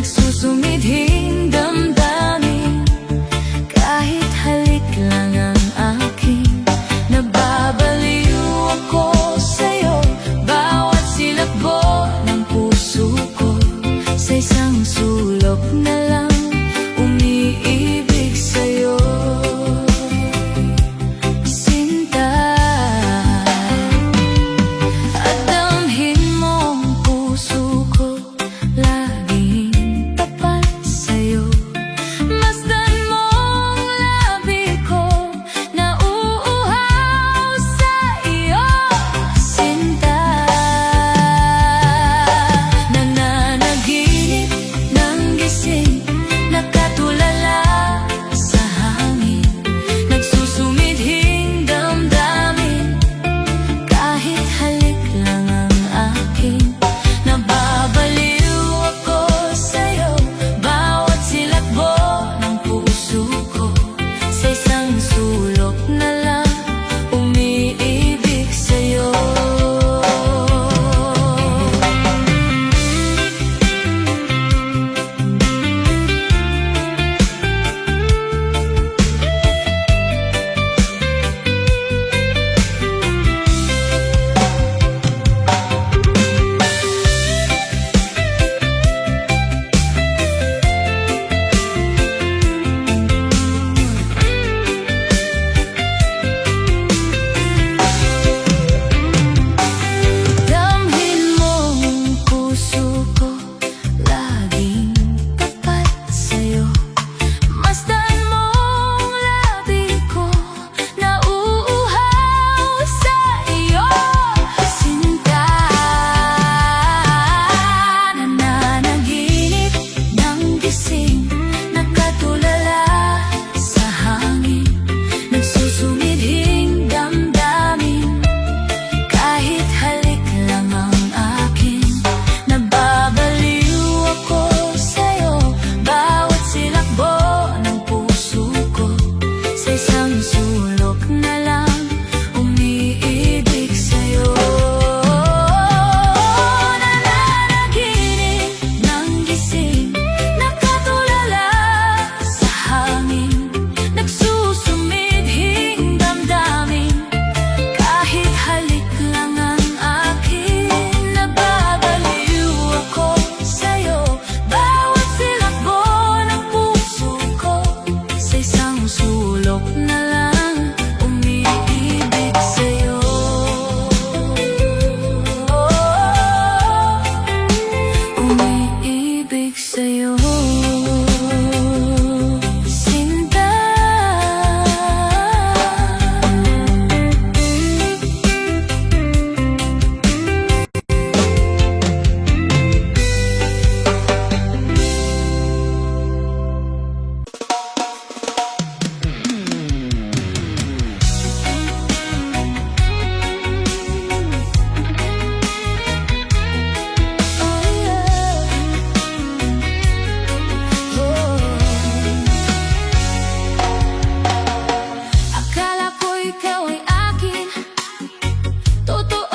nagsusumidhing damdamin. Kahit halik lang ang aking, nababaliw ako sa'yo. Bawat silabo ng puso ko, sa isang sulok na lang umiibig sa'yo. Sinta, at damhin mo ang puso ko, laging tapat sa'yo. Masdan mo ang labi ko, nauuhaw sa iyo. Sinta, nananaginip ng gising, nakatulala sa hangin, nagsusumidhing damdamin. Kahit halik lang ang aking, nababaliw ako sa'yo. Bawat silakbo ng puso ko, sa isang sulok na lang umiibig sa'yo. Damhin mo ang puso ko, laging tapat sa'yo. Masdan mo ang labi ko, nauuhaw sa iyo. Sinta, nananaginip ng gising, nakatulala sa hangin, nagsusumidhing damdamin. Kahit halik lang ang akin, nababaliw ako sa'yo. Bawat silakbo ng puso ko, sa isang sulok na lang umiibig sa'yo. Nananaginip ng gising, nakatulala sa hangin, nagsusumidhing damdamin. Kahit halik lang ang akin, nababaliw ako sa'yo. Bawat silakbo ng puso ko, sa isang sulok na lang umiibig sa'yo. Umiibig sa'yo.